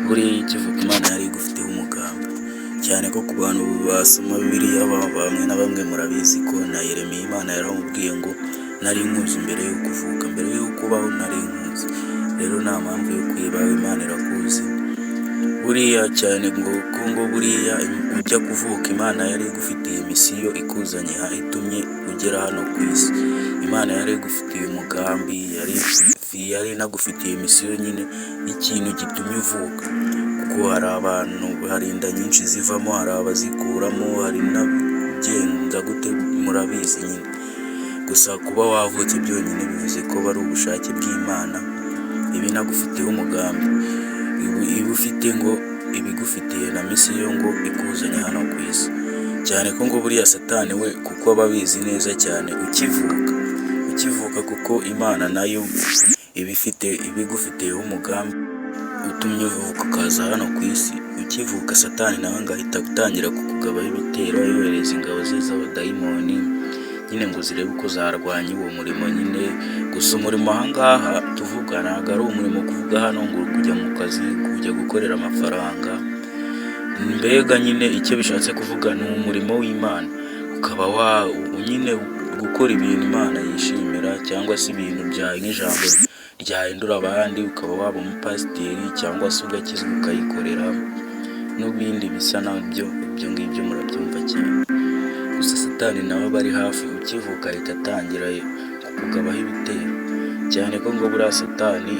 buriya ikivuga Imana yari igufiteho umugambi, cyane ko ku bantu basoma Bibiliya bamwe na bamwe murabizi ko na Yeremiya Imana yaramubwiye ngo nari nkuzi mbere yo kuvuka, mbere yo kubaho nari nkuzi. Rero nta mpamvu yo kwiba, Imana irakuzi buriya cyane ngo buriya ujya kuvuka Imana yari igufitiye misiyo ikuzanye itumye ugera hano ku isi. Imana yari igufitiye umugambi, yari inagufitiye misiyo nyine ikintu gitumye uvuka, kuko hari abantu, hari inda nyinshi zivamo, hari abazikuramo, hari n'abagenda gute murabizi nyine. Gusa kuba wavutse byonyine bivuze ko bari ubushake bw'Imana, iba inagufitiyeho umugambi, ibigufitiye na misiyo ngo ikuzanye hano ku isi. Cyane ko ngo buriya Satani we kuko aba abizi neza cyane ukivuka kuko Imana nayo ibigufitiyeho umugambi utumye uvuka ukaza hano ku isi. Ukivuka Satani nawe ngahita gutangira kukugabaho ibitero, yohereza ingabo ze z'abadayimoni nyine ngo zirebe uko zarwanya uwo murimo nyine. Gusa umurimo ahangaha tuvuga ntabwo ari umurimo kuvuga hano ngo kujya mu kazi, kujya gukorera amafaranga. Mbega nyine icyo bishatse kuvuga ni umurimo w'Imana, ukaba nyine gukora ibintu Imana yishimira, cyangwa se ibintu nk'ijambo ryahindura abandi, ukaba waba umupasiteri cyangwa se ugakizwa ukayikorera, n'ibindi bisa nabyo. Ibyo ngibyo murabyumva cyane. Gusa Satani nawe aba ari hafi, ukivuka ahita atangira kukugabaho ibitero, cyane ko ngo buriya Satani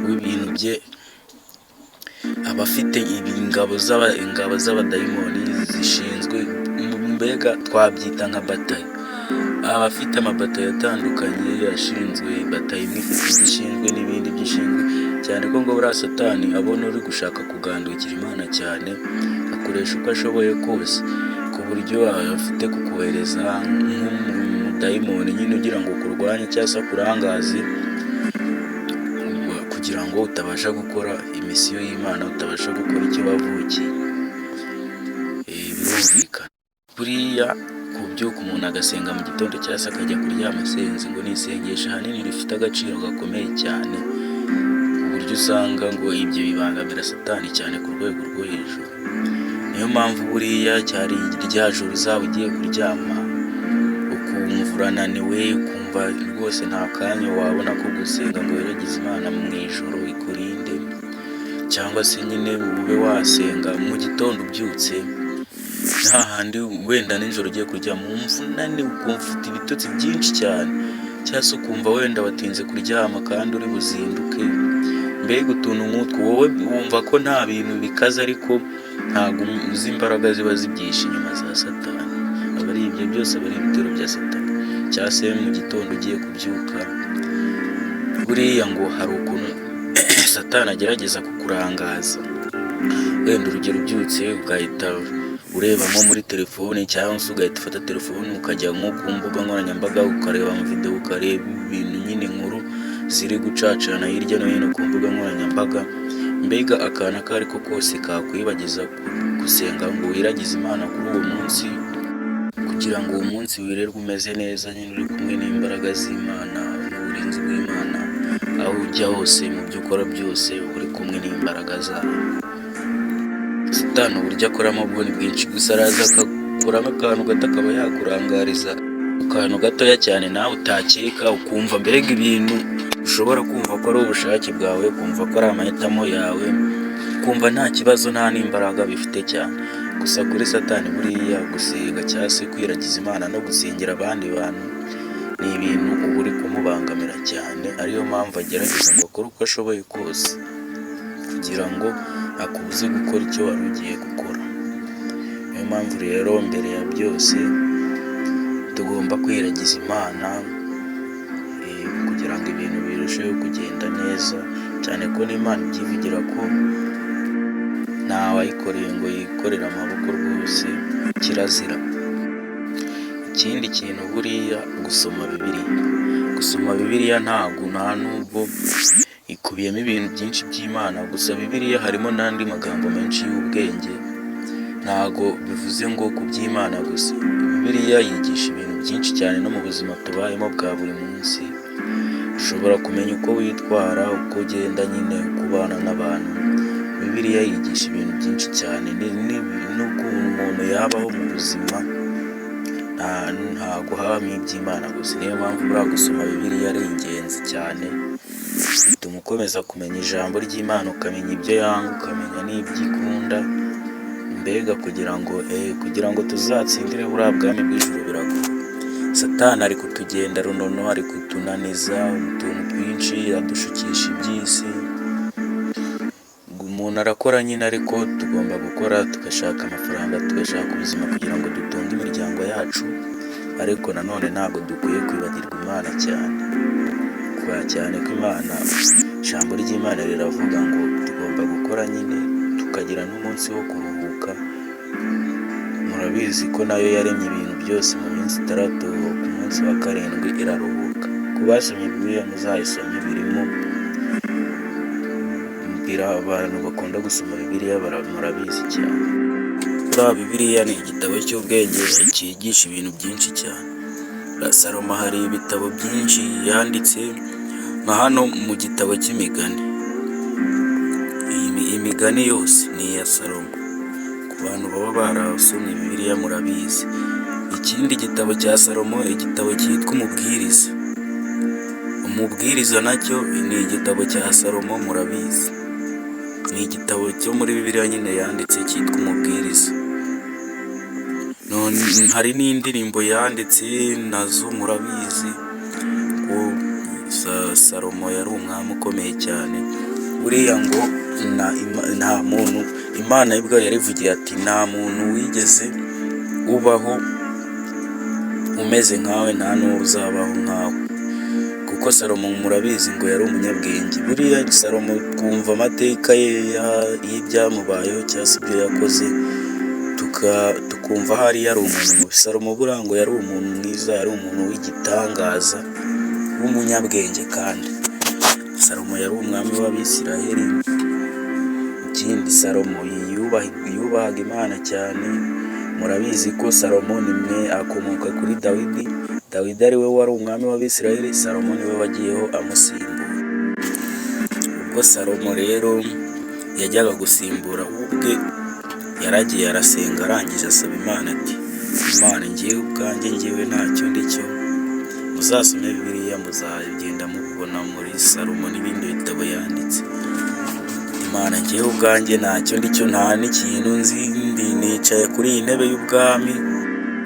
w'ibintu bye aba afite ingabo z'abadayimoni zishinzwe, mbega twabyita nka batayo. Aba afite amabatayo atandukanye ashinzwe, batayo imwe ifite igishinzwe n'ibindi byishinzwe, cyane ko ngo buriya Satani abona uri gushaka kugandukira Imana cyane, akoresha uko ashoboye kose, ku buryo afite kukohereza nk'umudayimoni nyine ugira ngo kurwanye cyangwa se kurangaze, kugira ngo utabasha gukora imisiyo y'Imana, utabasha gukora icyo wavukiye. Birumvikana buriya kubyuka umuntu agasenga mu gitondo cyangwa se akajya kuryama asenze, ngo ni isengesho ahanini rifite agaciro gakomeye cyane, ku buryo usanga ngo ibyo bibangamira Satani cyane ku rwego rwo hejuru. Niyo mpamvu buriya cyari rya joro uzaba ugiye kuryama ukumva urananiwe, ukumva rwose nta kanya wabona ko gusenga ngo wiragize Imana mu ijoro ikurinde, cyangwa se nyine ube wasenga mu gitondo ubyutse, nta handi wenda nijoro ugiye kuryama wumva unaniwe, ukumva ufite ibitotsi byinshi cyane, cyangwa se ukumva wenda watinze kuryama kandi uri buzinduke. Mbega utuntu nk'utwo wowe wumva ko nta bintu bikaze, ariko ntabwo uzi imbaraga ziba zibyihishe inyuma za Satani. Aba ari ibyo byose, aba ari ibitero bya Satani. Cyangwa se mu gitondo ugiye kubyuka, buriya ngo hari ukuntu Satani agerageza kukurangaza. Wenda urugero ubyutse ugahita ureba nko muri telefone, cyangwa se ugahita ufata telefone ukajya nko ku mbuga nkoranyambaga ukareba amavideo, ukareba ibintu nyine inkuru ziri gucacana hirya no hino ku mbuga nkoranyambaga. Mbega akantu ako ariko kose kakwibagiza gusenga ngo wiragize Imana kuri uwo munsi, kugira ngo uwo munsi wirerwe umeze neza, nyine uri kumwe n'imbaraga z'Imana n'uburinzi bw'Imana. Aho ujya hose, mu byo ukora byose, uri kumwe n'imbaraga zayo. Satani uburyo akoramo bwo ni bwinshi, gusa araza akakuramo akantu gato akaba yakurangariza akantu gatoya cyane nawe utakeka, ukumva mbega ibintu ushobora kumva ko ari ubushake bwawe, ukumva ko ari amahitamo yawe, ukumva nta kibazo nta n'imbaraga bifite cyane. Gusa kuri Satani buriya gusenga cyangwa se kwiragiza Imana no gusengera abandi bantu ni ibintu uba uri kumubangamira cyane. Ariyo mpamvu agerageza ngo akore uko ashoboye kose kugira ngo akubuze gukora icyo wari ugiye gukora. Niyo mpamvu rero mbere ya byose tugomba kwiragiza Imana kugira ngo ibintu birusheho kugenda neza, cyane ko n'Imana ibyivugira ko ntawayikoreye ngo yikorere amaboko rwose, kirazira. Ikindi kintu buriya gusoma Bibiliya ntabwo nta nubwo ikubiyemo ibintu byinshi by'Imana, gusa Bibiliya harimo n'andi magambo menshi y'ubwenge. Ntago bivuze ngo ku by'Imana gusa, Bibiliya yigisha ibintu byinshi cyane no mu buzima tubayemo bwa buri munsi. Ushobora kumenya uko witwara, uko ugenda nyine kubana n'abantu. Bibiliya yigisha ibintu byinshi cyane n'ukuntu umuntu yabaho mu buzima, ntago habamo iby'Imana gusa. Niyo mpamvu buriya gusoma Bibiliya ari ingenzi cyane, bituma ukomeza kumenya ijambo ry'Imana, ukamenya ibyo yanga, ukamenya n'ibyo ikunda, mbega kugira ngo tuzatsindire buriya bwami bw'ijuru biragoye. Satani ari kutugenda runono, ari kutunaniza utuntu twinshi, adushukisha iby'isi. Umuntu arakora nyine, ariko tugomba gukora, tugashaka amafaranga, tugashaka ubuzima kugira ngo dutunge imiryango yacu, ariko nanone ntabwo dukwiye kwibagirwa Imana cyane ko Imana, ijambo ry'Imana riravuga ngo tugomba gukora nyine, tukagira n'umunsi wo kuruhuka. Murabizi ko nayo yaremye ibintu byose mu minsi 6, ku munsi wa 7 iraruhuka. Ku basomye Bibiliya muzayisome, birimo abantu bakunda gusoma Bibiliya murabizi cyane. Buriya Bibiliya ni igitabo cy'ubwenge cyigisha ibintu byinshi cyane. Salomo hari ibitabo byinshi yanditse, nka hano mu gitabo cy'imigani. Imigani yose ni iya Salomo. Ku bantu baba barasomye Bibiliya murabizi. Ikindi gitabo cya Salomo, igitabo cyitwa Umubwiriza. Umubwiriza nacyo ni igitabo cya Salomo murabizi. Ni igitabo cyo muri Bibiliya nyine yanditse cyitwa Umubwiriza. Hari n'indirimbo yanditse nazo murabizi ko Salomo yari umwami ukomeye cyane. Buriya ngo nta muntu, Imana y'ubwayo yarivugiye ati nta muntu wigeze ubaho umeze nkawe, nta n'uwo uzabaho nkawe. Kuko Salomo murabizi ngo yari umunyabwenge. Buriya Salomo twumva amateka ye y'ibyamubayeho cyangwa se ibyo yakoze, tukumva hari yari umuntu mubi. Salomo buriya ngo yari umuntu mwiza, yari umuntu w'igitangaza, w'umunyabwenge. Kandi Salomo yari umwami w'Abisiraheli. Ikindi, Salomo yubahaga Imana cyane. Murabizi ko Salomo akomoka kuri Dawidi. Dawidi ari we wari umwami w'Abisiraheli, Salomo niwe wagiyeho amusimbura. Ubwo Salomo rero yajyaga gusimbura, ubwe yaragiye arasenga, arangije asaba Imana ati Imana, ngewe ubwanjye ntacyo ndicyo. Muzasome Bibiliya muzagenda mubibona muri Salomo n'ibindi bitabo yanditse. Imana, ngewe ubwanjye ntacyo ndicyo, nta n'ikintu nzi, nicaye kuri iyi ntebe y'ubwami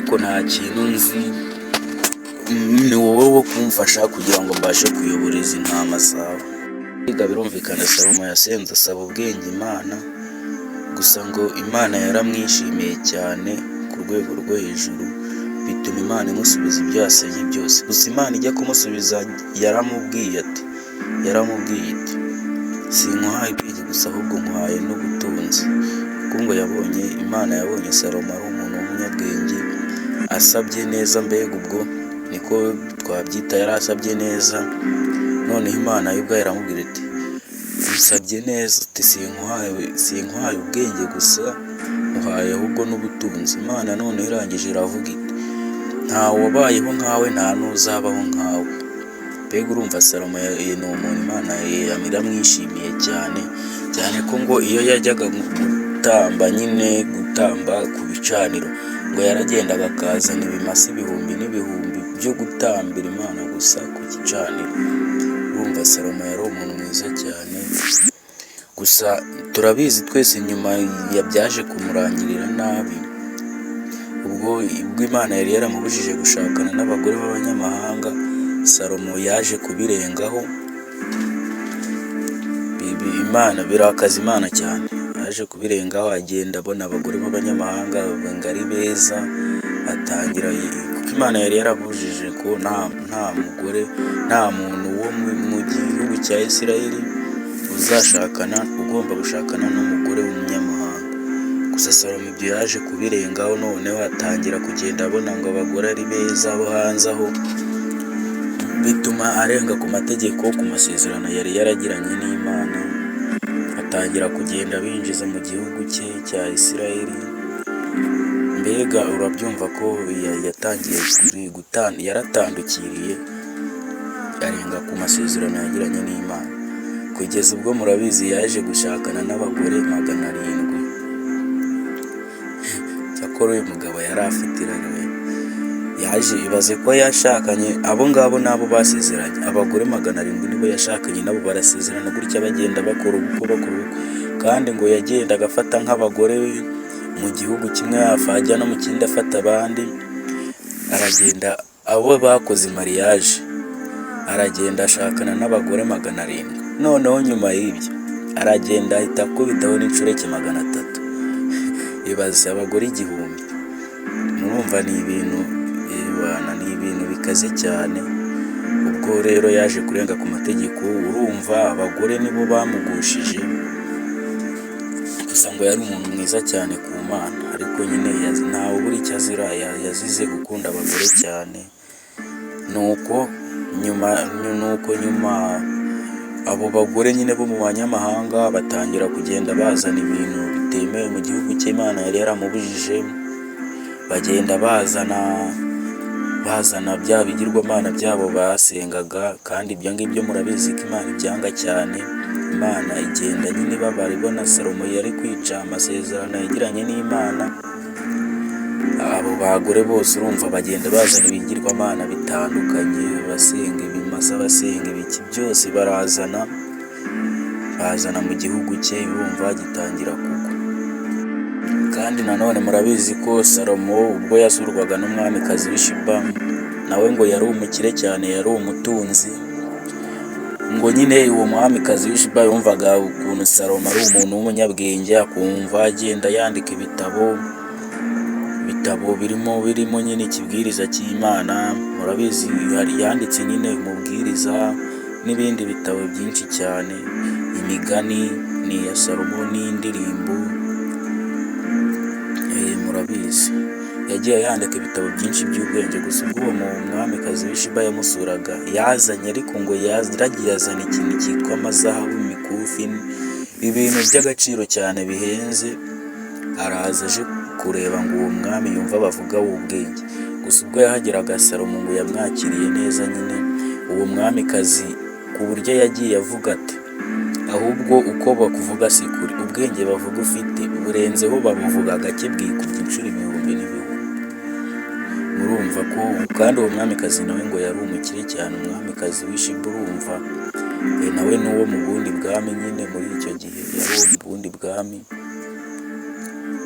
ko nta kintu nzi, ni wowe wo kumfasha kugira ngo mbashe kuyobora izi ntama zawe. Birumvikana Salomo yasenze asaba ubwenge Imana, gusa ngo Imana yaramwishimiye cyane ku rwego rwo hejuru, bituma Imana imusubiza ibyo yasabye byose. Gusa Imana ijya kumusubiza yaramubwiye iti sinkuhaye ubwenge gusa, ahubwo nkuhaye n'ubutunzi. Kuko ngo Imana yabonye Salomo ari umuntu w'umunyabwenge, asabye neza, mbega ubwo niko twabyita, yari asabye neza. Noneho Imana y'ubwayo iramubwira iti usabye neza, uti sinkuhaye ubwenge gusa, muhaye ahubwo n'ubutunzi. Imana none irangije iravuga iti nta wabayeho nkawe, nta n'uzabaho nkawe. Mbega urumva Salomo ni umuntu Imana iramwishimiye cyane ko ngo iyo yajyaga gutamba ku bicaniro, ngo yaragendaga akazana ibimasa ibihumbi n'ibihumbi byo gutambira Imana gusa ku gicaniro. Urumva Salomo yari umuntu mwiza cyane. Gusa turabizi twese nyuma byaje kumurangirira nabi, ubwo Imana yari yaramubujije gushakana n'abagore b'abanyamahanga. Salomo yaje kubirengaho, birakaza Imana cyane. Yaje kubirengaho, agenda abona abagore b'abanyamahanga ngo ari beza, atangira, kuko Imana yari yarabujije ko nta mugore, nta muntu wo mu gihugu cya Isiraheli ugomba gushakana n'umugore w'umunyamahanga. Gusa Salomo ibyo yaje kubirengaho, noneho atangira kugenda abona ngo abagore ari beza bo hanze aho, bituma arenga ku mategeko, ku masezerano yari yaragiranye n'Imana. Atangira kugenda binjiza mu gihugu cye cya Isiraheli. Mbega urabyumva ko yatangiye yaratandukiriye, arenga ku masezerano yagiranye n'Imana. Ko kugeza ubwo murabizi yaje gushakana n'abagore 700. Cyakora uyu mugabo yari afite irari, yaje ibaze ko yashakanye abo ngabo nabo basezeranye, abagore 700 nibo yashakanye nabo barasezerana gutya bagenda bakora ubukwe kandi ngo yagenda agafata nk'abagore mu gihugu kimwe afajya no mu kindi afata abandi, aragenda abo bakoze mariage aragenda ashakana n'abagore 700. Noneho nyuma y'ibyo aragenda ahita akubitaho n'inshoreke 300. Ibaze abagore 1000. Murumva ni ibintu bikaze cyane. Ubwo rero yaje kurenga ku mategeko, urumva abagore nibo bamugushije. Gusa ngo yari umuntu mwiza cyane ku Mana, ariko nyine ntawe buri icyo azira, yazize gukunda abagore cyane. Nuko nyuma abo bagore nyine bo mu banyamahanga batangira kugenda bazana ibintu bitemewe mu gihugu cy'Imana yari yaramubujije, bagenda bazana bya bigirwamana byabo basengaga, kandi ibyo ngibyo murabizi ko Imana ibyanga cyane. Imana igenda nyine babara ibona Salomo yari kwica amasezerano yagiranye n'Imana. Abo bagore bose urumva bagenda bazana ibigirwamana bitandukanye, basenga ibimasa, basenga ibiki byose bazana mu gihugu cye, urumva gitangira kugwa. Kandi nanone murabizi ko Salomo ubwo yasurwaga n'umwamikazi w'Ishiba, nawe ngo yari umukire cyane, yari umutunzi. Ngo nyine uwo mwamikazi w'Ishiba yumvaga ukuntu Salomo ari umuntu w'umunyabwenge, akumva agenda yandika ibitabo birimo nyine ikibwiriza cy'Imana. Murabizi yanditse nyine umubwiriza n'ibindi bitabo byinshi cyane, imigani ni iya Salomo n'indirimbo. Murabizi yagiye yandika ibitabo byinshi by'ubwenge. Gusa ubwo uwo mwamikazi w'Ishiba yamusuraga yazanye, ariko ngo yaragiye azana ikintu cyitwa amazahabu, imikufi, ibintu by'agaciro cyane bihenze. Araza aje kureba ngo uwo mwami yumva bavuga w'ubwenge. Gusa ubwo yahageraga Salomo ngo yamwakiriye neza nyine. Uwo mwamikazi ku buryo yagiye avuga ati, ahubwo uko bakuvuga si kuri, ubwenge bavuga ufite burenzeho, babuvuga gake bwikubye inshuro 1000 n'ibihumbi. Murumva ko kandi uwo mwamikazi nawe ngo yari umukire cyane, umwamikazi w'Ishiba urumva nawe n'uwo mu bundi bwami nyine. Muri icyo gihe yari uwo mu bundi bwami.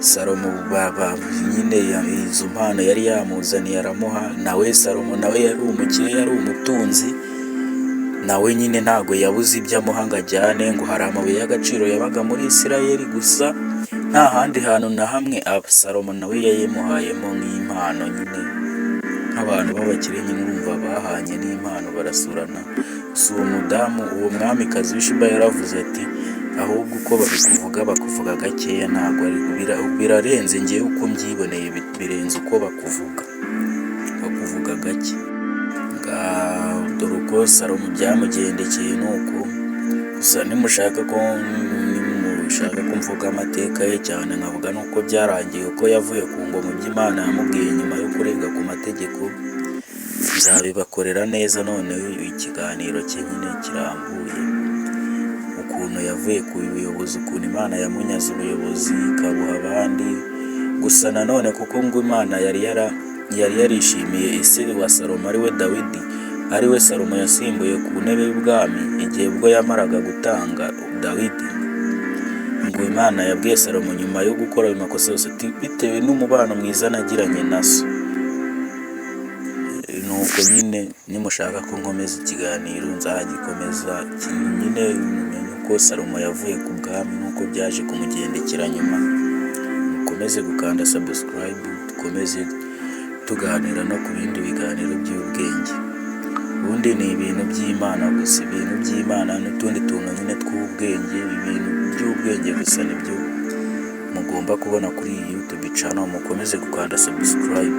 Salomo nyine izo mpano yari yamuzaniye aramuha. Nawe Salomo nawe yari umukire, yari umutunzi. Nawe nyine ntago yabuze ibyo amuha ngo ajyane. Ngo hari amabuye y'agaciro yabaga muri Isirayeli, gusa nta handi hantu na hamwe Salomo nawe yayimuhayemo nk'impano nyine, nk'abantu b'abakire nyine. Urumva bahanye n'impano barasurana. Gusa uwo mudamu, uwo mwamikazi w'Ishiba yaravuze ati, ahubwo uko babikuvuga bakuvuga gakeya, ntabwo birarenze ngewe uko mbyiboneye, birenze uko bakuvuga gake. Dore uko Salomo byamugendekeye nuko. Gusa nimushaka ko mvuga amateka ye cyane, nkavuga nuko byarangiye, uko yavuye ku ngoma by'Imana yamubwiye nyuma yo kurenga ku mategeko. Nzabibakorera neza noneho ikiganiro cye nyine kirambuye, ukuntu yavuye ku buyobozi, ukuntu Imana yamunyaze ubuyobozi ikabuha abandi. Gusa nanone kuko ngo Imana yari yarishimiye ise wa Salomo ariwe Dawidi, ariwe Salomo yasimbuye ku ntebe y'ubwami igihe ubwo yamaraga gutanga Dawidi. Ngo Imana yabwiye Salomo nyuma yo gukora ayo makosa yose ati, bitewe n'umubano mwiza nagiranye na so. Nuko nyine nimushaka ko nkomeza ikiganiro nzagikomeza nyine, mumenye uko Salomo yavuye ku bwami nuko byaje kumugendekera nyuma. Mukomeze gukanda subscribe, dukomeze tuganira no ku bindi biganiro by'ubwenge. Ubundi ni ibintu by'Imana gusa, ibintu by'Imana n'utundi tuntu nyine tw'ubwenge. Ibintu by'ubwenge gusa nibyo mugomba kubona kuri iyi YouTube channel. Mukomeze gukanda subscribe.